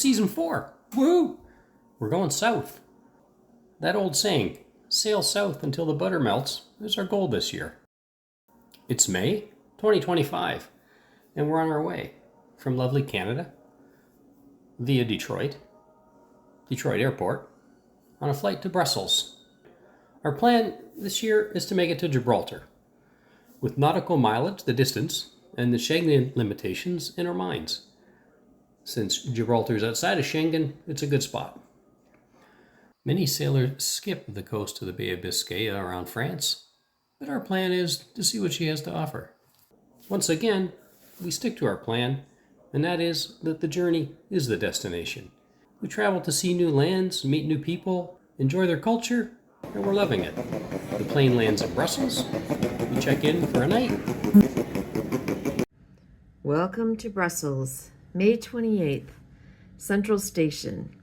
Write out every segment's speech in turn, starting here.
season 4. Woo! We're going south. That old saying, sail south until the butter melts, is our goal this year. It's May 2025, and we're on our way from lovely Canada via Detroit Airport, on a flight to Brussels. Our plan this year is to make it to Gibraltar, with nautical mileage, the distance, and the Schengen limitations in our minds. Since Gibraltar is outside of Schengen, it's a good spot. Many sailors skip the coast of the Bay of Biscay around France, but our plan is to see what she has to offer. Once again, we stick to our plan, and that is that the journey is the destination. We travel to see new lands, meet new people, enjoy their culture, and we're loving it. The plane lands in Brussels. We check in for a night. Welcome to Brussels, May 28th, Central Station.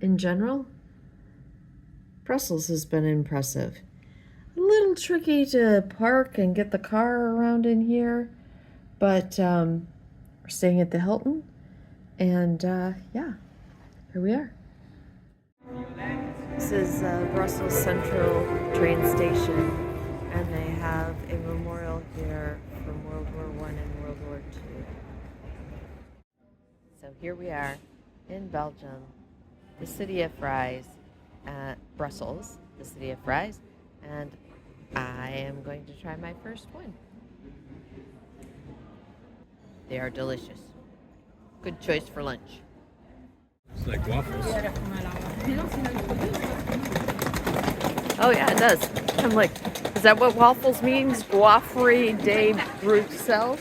In general, Brussels has been impressive. A little tricky to park and get the car around in here, but we're staying at the Hilton, and yeah, here we are. This is Brussels Central train station, and they have a memorial here from World War I and World War II. So here we are in Belgium, the city of fries, Brussels, the city of fries, and I am going to try my first one. They are delicious. Good choice for lunch. It's like waffles. Oh yeah, it does. I'm like, is that what waffles means? Gaufre de Bruxelles?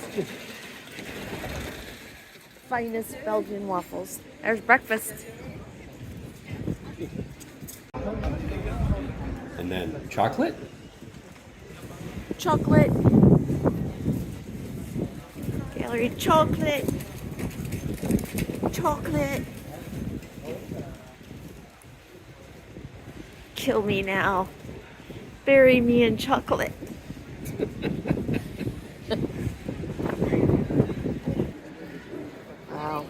Finest Belgian waffles. There's breakfast. And then chocolate. Chocolate. Gallery chocolate. Chocolate. Kill me now. Bury me in chocolate. Wow.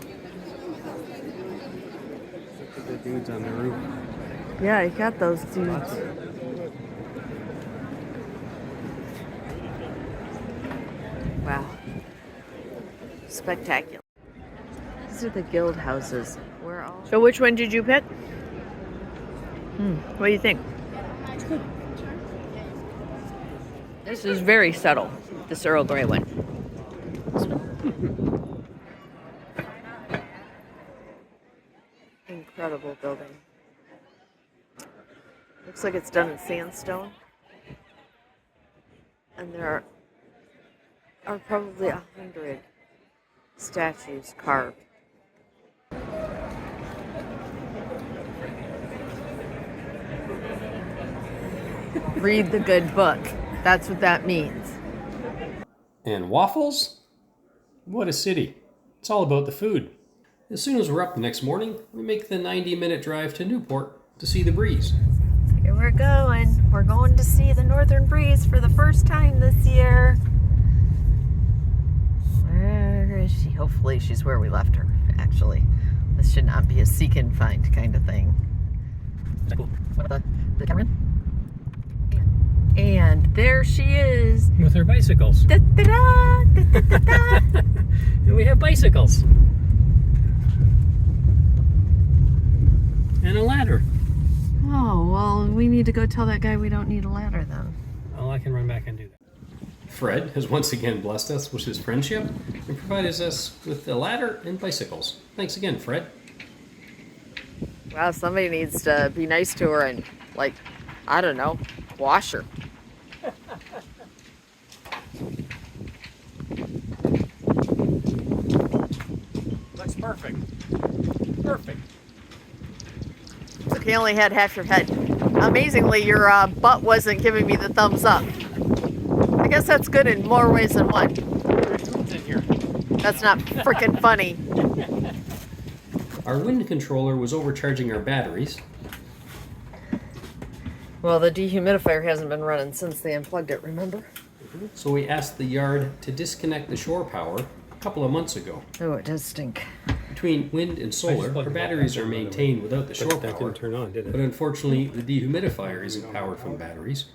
Look at the dudes on the roof. Yeah, you got those dudes. Wow. Spectacular. These are the guild houses. So which one did you pick? What do you think? It's good. This is very subtle, this Earl Grey one. Incredible building. Looks like it's done in sandstone. And there are probably 100 statues carved. Read the good book. That's what that means. And waffles? What a city. It's all about the food. As soon as we're up the next morning, we make the 90-minute drive to Nieuwpoort to see the Brees. Here we're going. We're going to see the Northern Breeze for the first time this year. Where is she? Hopefully she's where we left her, actually. This should not be a seek and find kind of thing. The camera in? And there she is. With her bicycles. Da-da-da, da-da-da-da. And we have bicycles. And a ladder. Oh, well, we need to go tell that guy we don't need a ladder then. Well, I can run back and do that. Fred has once again blessed us with his friendship and provided us with a ladder and bicycles. Thanks again, Fred. Wow, somebody needs to be nice to her and, like, I don't know, wash her. Looks perfect. Perfect. Look, you only had half your head. Amazingly, your butt wasn't giving me the thumbs up. I guess that's good in more ways than one. There's tunes in here. That's not freaking funny. Our wind controller was overcharging our batteries. Well, the dehumidifier hasn't been running since they unplugged it, remember? So we asked the yard to disconnect the shore power a couple of months ago. Oh, it does stink. We Between wind and solar, our batteries are maintained without the shore That power. didn't turn on, did it? But unfortunately, the dehumidifier isn't powered from batteries.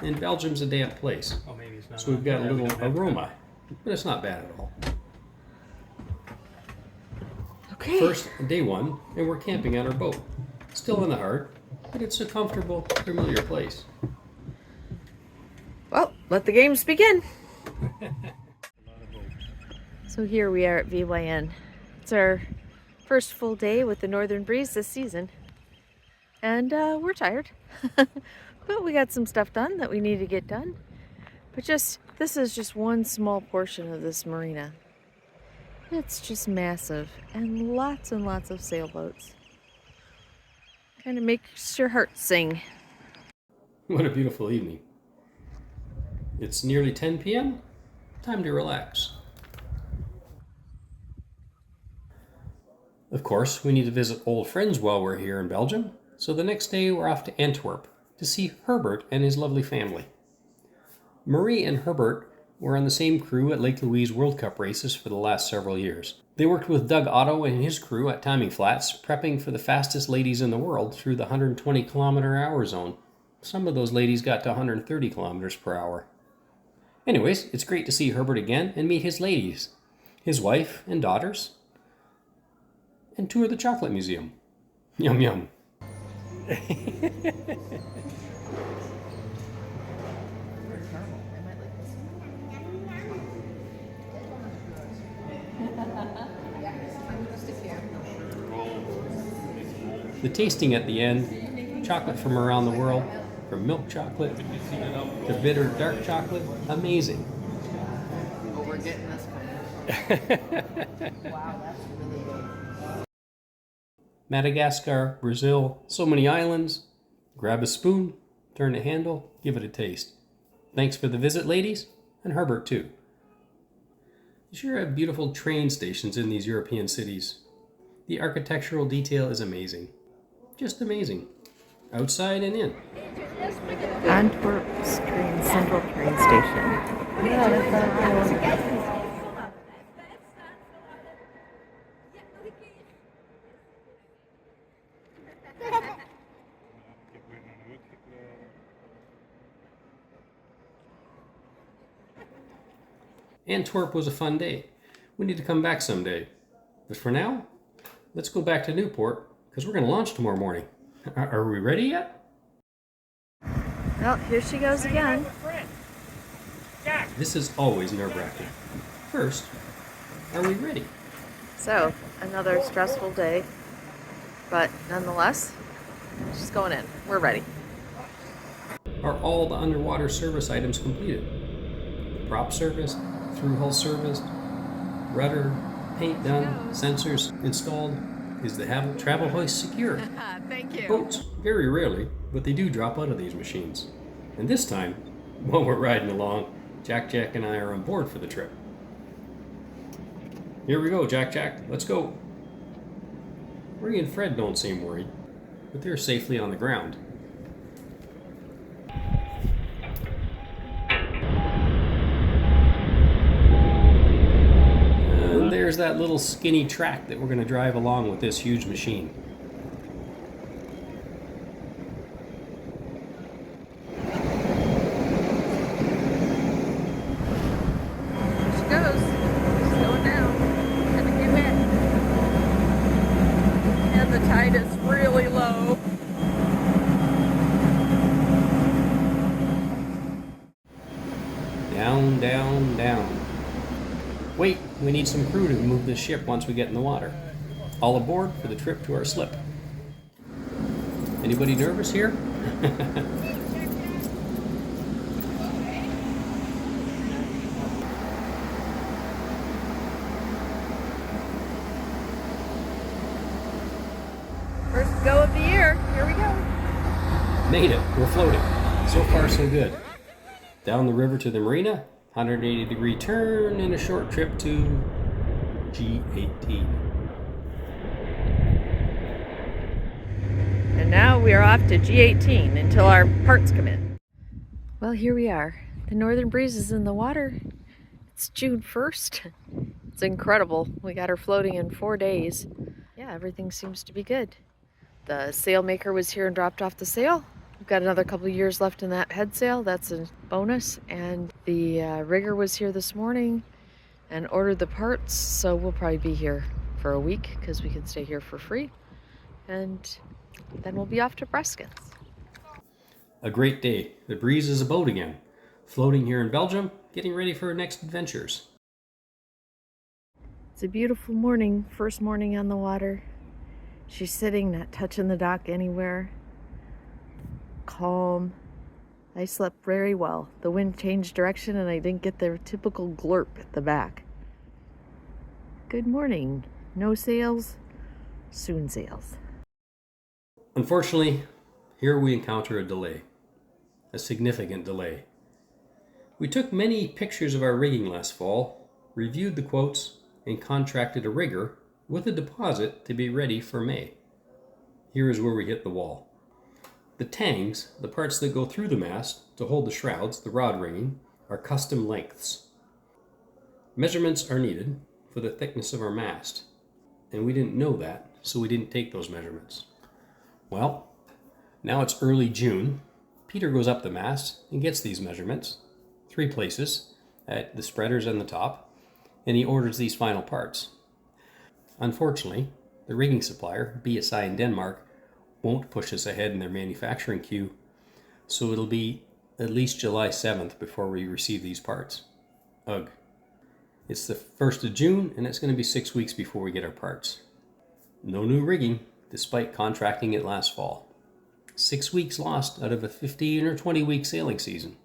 And Belgium's a damp place, Oh, maybe it's not so we've on. got a Yeah, we little don't have to. aroma. But it's not bad at all. Okay. First, day one, and we're camping on our boat. Still in the heart, but it's a comfortable, familiar place. Well, let the games begin. So here we are at VYN. It's our first full day with the Northern Breeze this season. And we're tired. But we got some stuff done that we need to get done. But this is just one small portion of this marina. It's just massive and lots of sailboats. Kind of makes your heart sing. What a beautiful evening. It's nearly 10 p.m. Time to relax. Of course, we need to visit old friends while we're here in Belgium, so the next day we're off to Antwerp to see Herbert and his lovely family. Marie and Herbert were on the same crew at Lake Louise World Cup races for the last several years. They worked with Doug Otto and his crew at timing flats, prepping for the fastest ladies in the world through the 120 kilometer hour zone. Some of those ladies got to 130 kilometers per hour. Anyways, it's great to see Herbert again and meet his ladies, his wife and daughters, and tour the chocolate museum. Yum yum. The tasting at the end, chocolate from around the world, from milk chocolate to bitter dark chocolate, amazing. Oh, we're getting this one. Wow, that's really good. Madagascar, Brazil, so many islands. Grab a spoon, turn the handle, give it a taste. Thanks for the visit, ladies, and Herbert too. You sure have beautiful train stations in these European cities. The architectural detail is amazing. Just amazing. Outside and in. Antwerp Central train station. Yeah, that's Antwerp was a fun day. We need to come back someday. But for now, let's go back to Nieuwpoort, because we're going to launch tomorrow morning. Are we ready yet? Well, here she goes again. This is always nerve-wracking. First, are we ready? So, another stressful day. But nonetheless, she's going in. We're ready. Are all the underwater service items completed? Prop service, through-hull service, rudder, paint done, sensors installed. Is the travel hoist secure? Thank you. Boats, very rarely, but they do drop out of these machines. And this time, while we're riding along, Jack and I are on board for the trip. Here we go, Jack, let's go. Marie and Fred don't seem worried, but they're safely on the ground. And there's that little skinny track that we're going to drive along with this huge machine. Down. Wait, we need some crew to move this ship once we get in the water. All aboard for the trip to our slip. Anybody nervous here? First go of the year. Here we go. Made it. We're floating. So far, so good. Down the river to the marina, 180-degree turn, and a short trip to G18. And now we are off to G18 until our parts come in. Well, here we are. The Northern Breeze is in the water. It's June 1st. It's It's incredible. We got her floating in 4 days. Yeah, everything seems to be good. The sail maker was here and dropped off the sail. We've got another couple of years left in that head sail. That's a bonus. And the rigger was here this morning and ordered the parts. So we'll probably be here for a week because we can stay here for free. And then we'll be off to Breskens. A great day. The Brees is a boat again, floating here in Belgium, getting ready for her next adventures. It's a beautiful morning, first morning on the water. She's sitting, not touching the dock anywhere. Calm. I slept very well. The wind changed direction and I didn't get the typical glurp at the back. Good morning. No sails, soon sails. Unfortunately, here we encounter a delay. A significant delay. We took many pictures of our rigging last fall, reviewed the quotes, and contracted a rigger with a deposit to be ready for May. Here is where we hit the wall. The tangs, the parts that go through the mast to hold the shrouds, the rod rigging, are custom lengths. Measurements are needed for the thickness of our mast, and we didn't know that, so we didn't take those measurements. Well, now it's early June. Peter goes up the mast and gets these measurements, 3 places, at the spreaders and the top, and he orders these final parts. Unfortunately, the rigging supplier, BSI in Denmark, won't push us ahead in their manufacturing queue, so it'll be at least July 7th before we receive these parts. Ugh. It's the 1st of June, and it's going to be 6 weeks before we get our parts. No new rigging, despite contracting it last fall. 6 weeks lost out of a 15 or 20 week sailing season.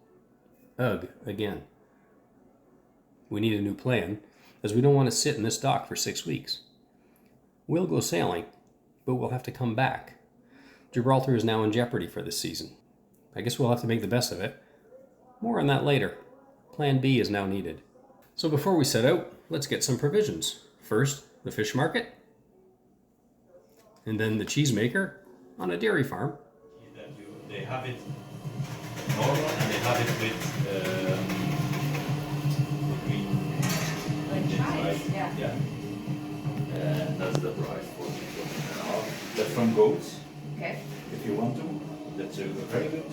Ugh, again. We need a new plan, as we don't want to sit in this dock for 6 weeks. We'll go sailing, but we'll have to come back. Gibraltar is now in jeopardy for this season. I guess we'll have to make the best of it. More on that later. Plan B is now needed. So before we set out, let's get some provisions. First, the fish market, and then the cheese maker on a dairy farm. They have it normal and they have it with green inside. Yeah. That's the price for that's from goats. Okay. If you want to, that's a very good.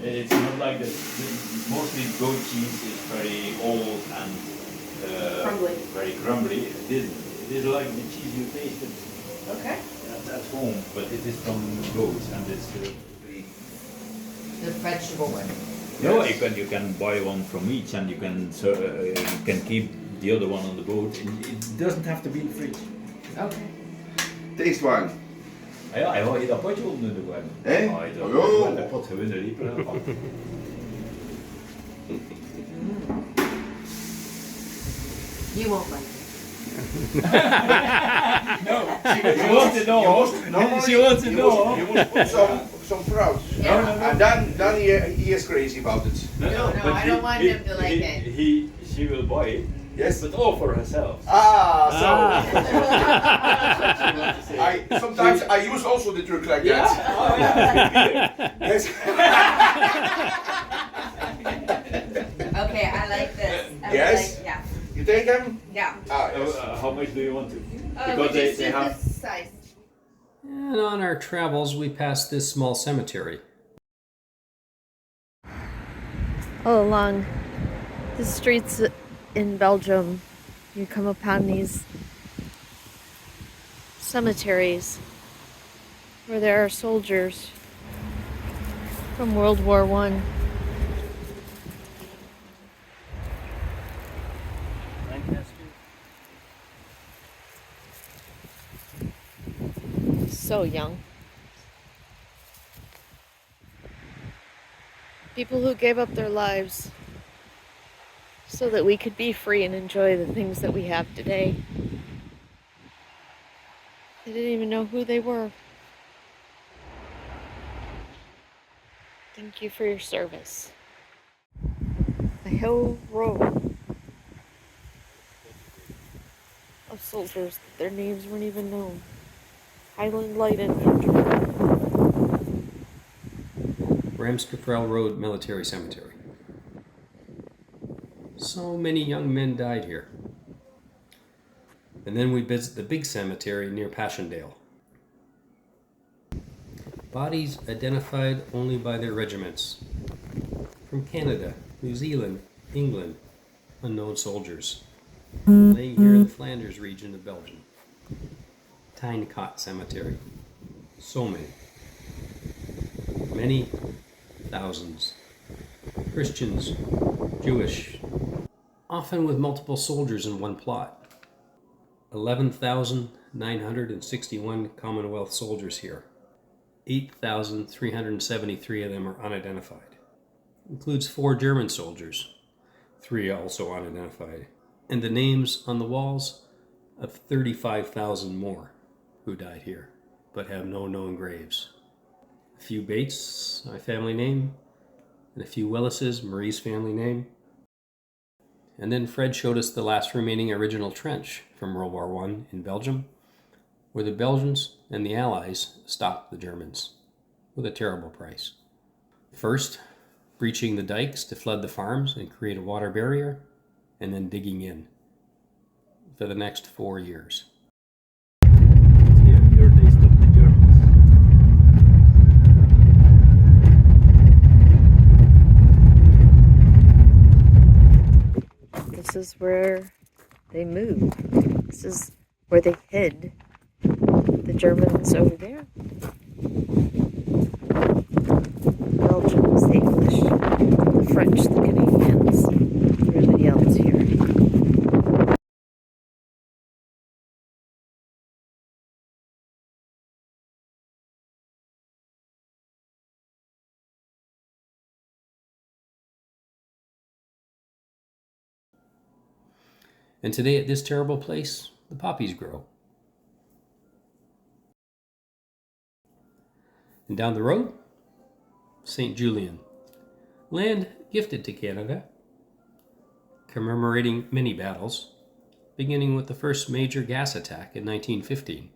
It's not like that. Mostly goat cheese is very old and very crumbly. It is like the cheese you tasted. Okay. At home, but it is from goats and it's The vegetable one. no. You can buy one from each and you can keep the other one on the boat. It doesn't have to be in the fridge. Okay. Tastewagen. Ja, hij wil je dat potje opdoen de wagen. Hé? Oh, de pot gewoon de lieper. You won't like it. She wants to know. She wants to know. You must put some proud. Yeah. And then he is crazy about it. No, I don't want him to like it. She will buy it. Yes. But all for herself. Sometimes I use also the trick like that. Oh, yeah. Yes. Okay, I like this. Yes? Yeah. You take them? Yeah. Yes. How much do you want to? Because they have this size. And on our travels, we passed this small cemetery. All along the streets in Belgium, you come upon these cemeteries where there are soldiers from World War I. So young. People who gave up their lives so that we could be free and enjoy the things that we have today. They didn't even know who they were. Thank you for your service. The whole row of soldiers, their names weren't even known. Highland Light Infantry. Ramscaprel Road Military Cemetery. So many young men died here. And then we visit the big cemetery near Passchendaele. Bodies identified only by their regiments. From Canada, New Zealand, England, unknown soldiers. Laying here in the Flanders region of Belgium. Tynecott Cemetery. So many. Many thousands. Christians, Jewish, often with multiple soldiers in one plot. 11,961 Commonwealth soldiers here. 8,373 of them are unidentified. Includes 4 German soldiers, 3 also unidentified, and the names on the walls of 35,000 more who died here, but have no known graves. A few Bates, my family name, and a few Willises, Marie's family name. And then Fred showed us the last remaining original trench from World War I in Belgium, where the Belgians and the Allies stopped the Germans with a terrible price. First, breaching the dikes to flood the farms and create a water barrier, and then digging in for the next 4 years. Here they stopped the Germans. This is where they moved. This is where they hid. The Germans over there. The Belgians, the English, the French, the Canadians, everybody else here. And today at this terrible place, the poppies grow. And down the road, St. Julian, land gifted to Canada, commemorating many battles, beginning with the first major gas attack in 1915.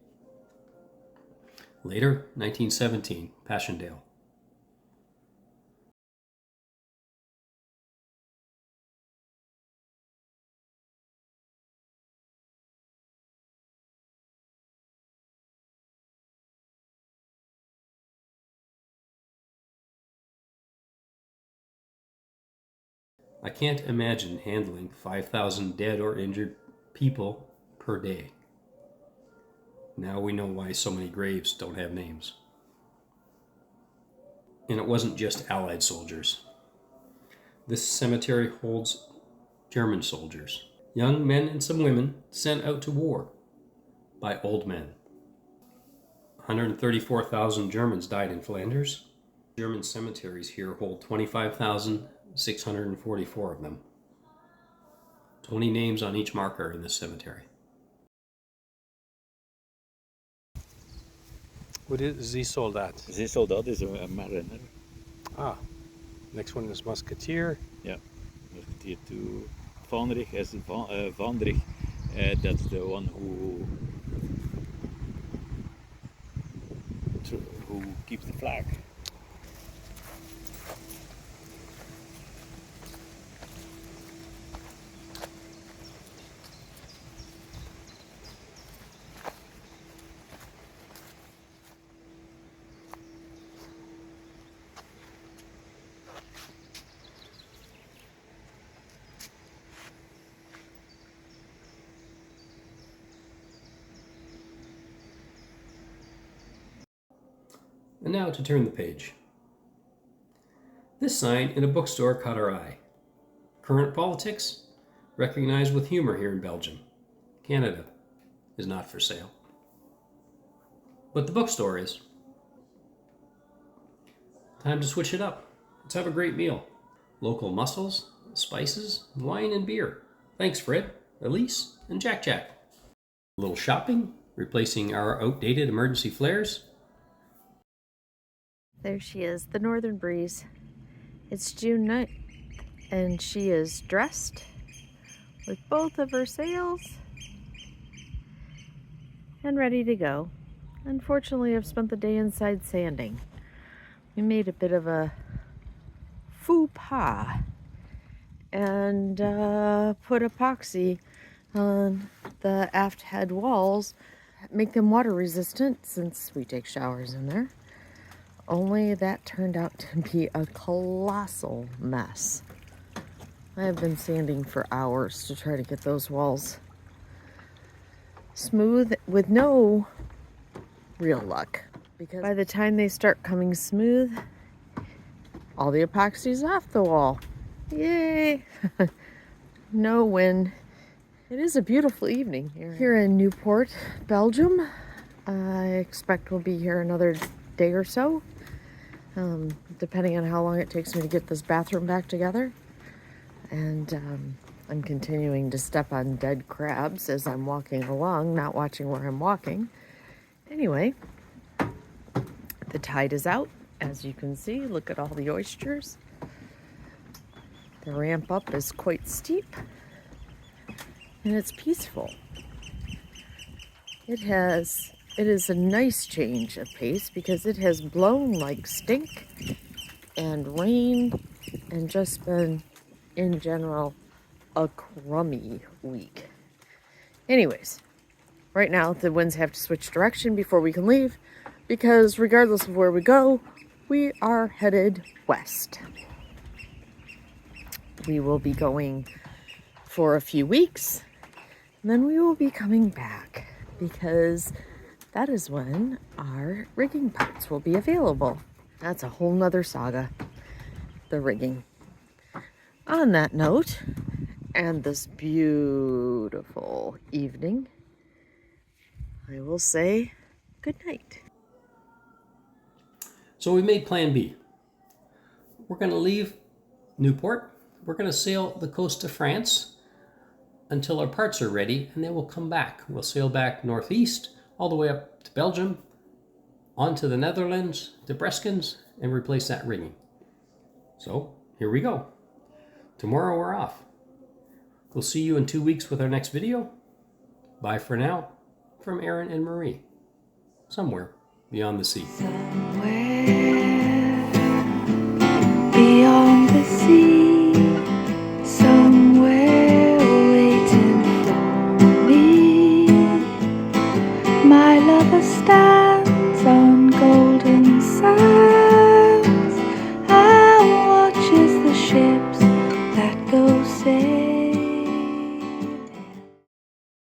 Later, 1917, Passchendaele. I can't imagine handling 5,000 dead or injured people per day. Now we know why so many graves don't have names. And it wasn't just Allied soldiers. This cemetery holds German soldiers, young men and some women sent out to war by old men. 134,000 Germans died in Flanders. German cemeteries here hold 25,644 of them. 20 names on each marker in this cemetery. What is the soldat? The soldat is a mariner. Ah, next one is musketeer. Yeah, musketeer to Vandrig is Vandrig. That's the one who keeps the flag. And now to turn the page. This sign in a bookstore caught our eye. Current politics? Recognized with humor here in Belgium. Canada is not for sale. But the bookstore is. Time to switch it up. Let's have a great meal. Local mussels, spices, wine, and beer. Thanks, Fred, Elise, and Jack Jack. A little shopping, replacing our outdated emergency flares. There she is, the Northern Breeze. It's June 9th, and she is dressed with both of her sails and ready to go. Unfortunately, I've spent the day inside sanding. We made a bit of a faux pas and put epoxy on the aft head walls, make them water resistant since we take showers in there. Only that turned out to be a colossal mess. I have been sanding for hours to try to get those walls smooth with no real luck. Because by the time they start coming smooth, all the epoxy's off the wall. Yay! No wind. It is a beautiful evening here in Nieuwpoort, Belgium. I expect we'll be here another day or so, depending on how long it takes me to get this bathroom back together. And I'm continuing to step on dead crabs as I'm walking along, not watching where I'm walking. Anyway, the tide is out, as you can see. Look at all the oysters. The ramp up is quite steep, and it's peaceful. It is a nice change of pace because it has blown like stink and rained and just been, in general, a crummy week. Anyways, right now the winds have to switch direction before we can leave because regardless of where we go, we are headed west. We will be going for a few weeks, and then we will be coming back because that is when our rigging parts will be available. That's a whole nother saga, the rigging. On that note, and this beautiful evening, I will say good night. So we made plan B. We're going to leave Nieuwpoort. We're going to sail the coast of France until our parts are ready, and then we'll come back. We'll sail back northeast, all the way up to Belgium, on to the Netherlands, to Breskens, and replace that rigging. So, here we go. Tomorrow we're off. We'll see you in 2 weeks with our next video. Bye for now, from Erin and Marie. Somewhere beyond the sea. Beyond the sea, somewhere waiting for me, my lover star.